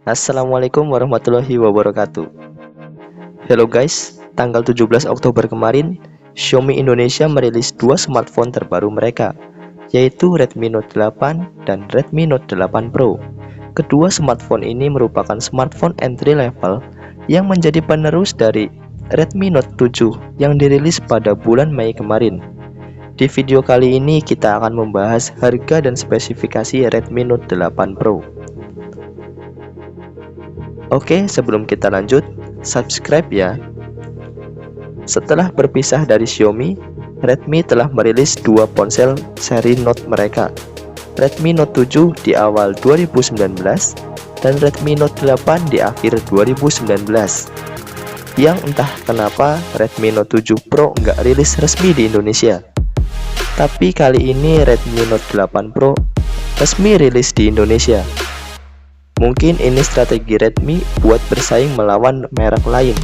Assalamualaikum warahmatullahi wabarakatuh. Hello guys, tanggal 17 Oktober kemarin, Xiaomi Indonesia merilis dua smartphone terbaru mereka, yaitu Redmi Note 8 dan Redmi Note 8 Pro. Kedua smartphone ini merupakan smartphone entry level yang menjadi penerus dari Redmi Note 7 yang dirilis pada bulan Mei kemarin. Di video kali ini kita akan membahas harga dan spesifikasi Redmi Note 8 Pro. Oke, sebelum kita lanjut, subscribe ya. Setelah berpisah dari Xiaomi, Redmi telah merilis dua ponsel seri Note mereka, Redmi Note 7 di awal 2019 dan Redmi Note 8 di akhir 2019. Yang entah kenapa Redmi Note 7 Pro nggak rilis resmi di Indonesia. Tapi kali ini Redmi Note 8 Pro resmi rilis di Indonesia. Mungkin ini strategi Redmi buat bersaing melawan merek lain,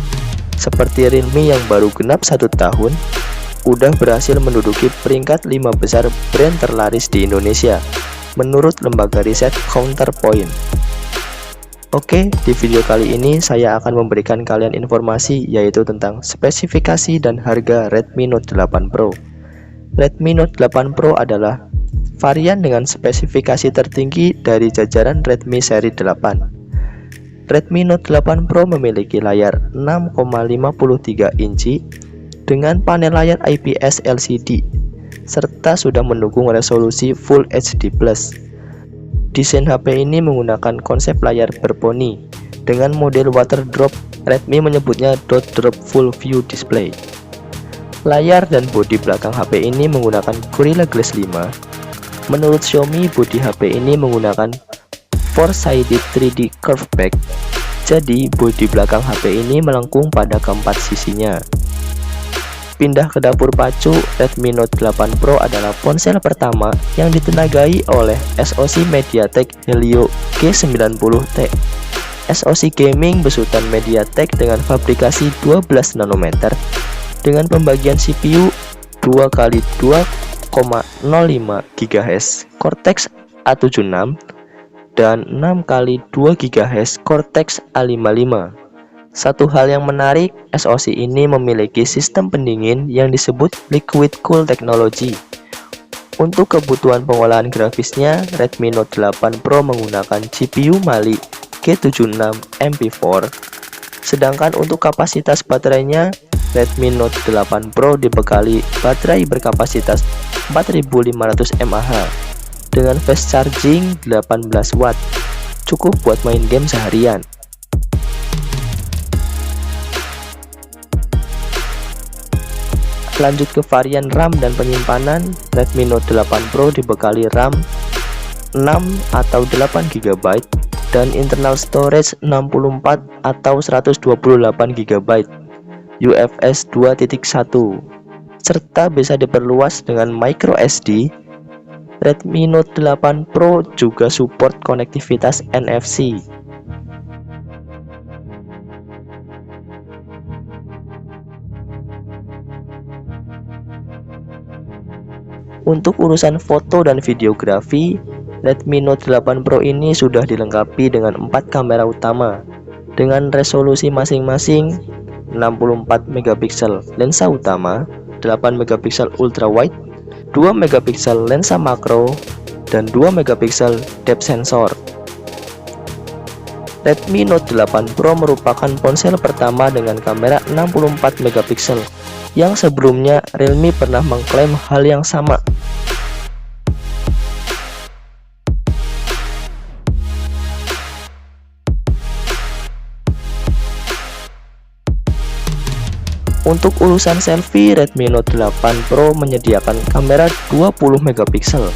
seperti Realme yang baru genap 1 tahun, udah berhasil menduduki peringkat 5 besar brand terlaris di Indonesia, menurut lembaga riset Counterpoint. Oke, di video kali ini saya akan memberikan kalian informasi yaitu tentang spesifikasi dan harga Redmi Note 8 Pro. Redmi Note 8 Pro adalah varian dengan spesifikasi tertinggi dari jajaran Redmi seri 8. Redmi Note 8 Pro memiliki layar 6,53 inci dengan panel layar IPS LCD serta sudah mendukung resolusi Full HD+. Desain HP ini menggunakan konsep layar berponi dengan model water drop. Redmi menyebutnya dot drop full view display. Layar dan bodi belakang HP ini menggunakan Gorilla Glass 5. Menurut Xiaomi, bodi HP ini menggunakan 4-sided 3D curve back. Jadi, bodi belakang HP ini melengkung pada keempat sisinya. Pindah ke dapur pacu, Redmi Note 8 Pro adalah ponsel pertama yang ditenagai oleh SoC MediaTek Helio G90T. SoC gaming besutan MediaTek dengan fabrikasi 12 nanometer dengan pembagian CPU 2x2,05 GHz Cortex A76 dan 6x2 GHz Cortex A55. Satu hal yang menarik, SoC ini memiliki sistem pendingin yang disebut Liquid Cool Technology. Untuk kebutuhan pengolahan grafisnya, Redmi Note 8 Pro menggunakan GPU Mali G76 MP4. Sedangkan untuk kapasitas baterainya, Redmi Note 8 Pro dibekali baterai berkapasitas 4500 mAh dengan fast charging 18 watt, cukup buat main game seharian. Lanjut ke varian RAM dan penyimpanan, Redmi Note 8 Pro dibekali RAM 6 atau 8 GB dan internal storage 64 atau 128 GB UFS 2.1 serta bisa diperluas dengan micro SD. Redmi Note 8 Pro juga support konektivitas NFC. Untuk urusan foto dan videografi, Redmi Note 8 Pro ini sudah dilengkapi dengan 4 kamera utama dengan resolusi masing-masing 64 megapiksel lensa utama, 8 megapiksel ultra wide, 2 megapiksel lensa makro, dan 2 megapiksel depth sensor. Redmi Note 8 Pro merupakan ponsel pertama dengan kamera 64 megapiksel yang sebelumnya Realme pernah mengklaim hal yang sama. Untuk urusan selfie, Redmi Note 8 Pro menyediakan kamera 20 megapiksel.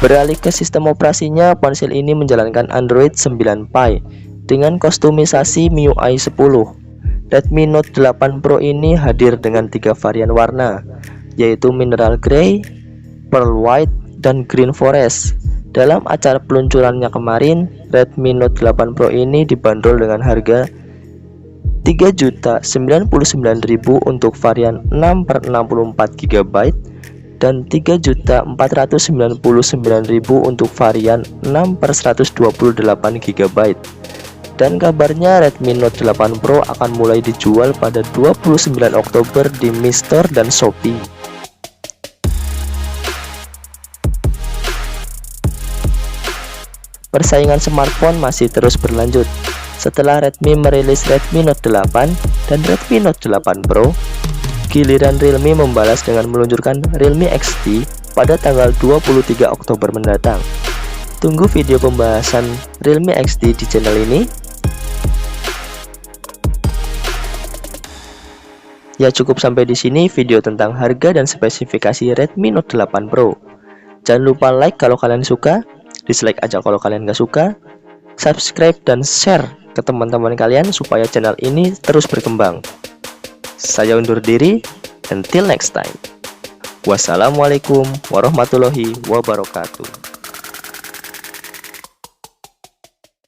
Beralih ke sistem operasinya, ponsel ini menjalankan Android 9 Pie dengan kustomisasi MIUI 10. Redmi Note 8 Pro ini hadir dengan 3 varian warna, yaitu Mineral Grey, Pearl White, dan Green Forest. Dalam acara peluncurannya kemarin, Redmi Note 8 Pro ini dibanderol dengan harga 3.099.000 untuk varian 6/64 GB dan 3.499.000 untuk varian 6/128 GB. Dan kabarnya Redmi Note 8 Pro akan mulai dijual pada 29 Oktober di Mi Store dan Shopee. Persaingan smartphone masih terus berlanjut. Setelah Redmi merilis Redmi Note 8 dan Redmi Note 8 Pro, giliran Realme membalas dengan meluncurkan Realme XT pada tanggal 23 Oktober mendatang. Tunggu video pembahasan Realme XT di channel ini. Ya, cukup sampai di sini video tentang harga dan spesifikasi Redmi Note 8 Pro. Jangan lupa like kalau kalian suka, dislike aja kalau kalian gak suka, subscribe dan share ke teman-teman kalian supaya channel ini terus berkembang. Saya undur diri, until next time. Wassalamualaikum warahmatullahi wabarakatuh.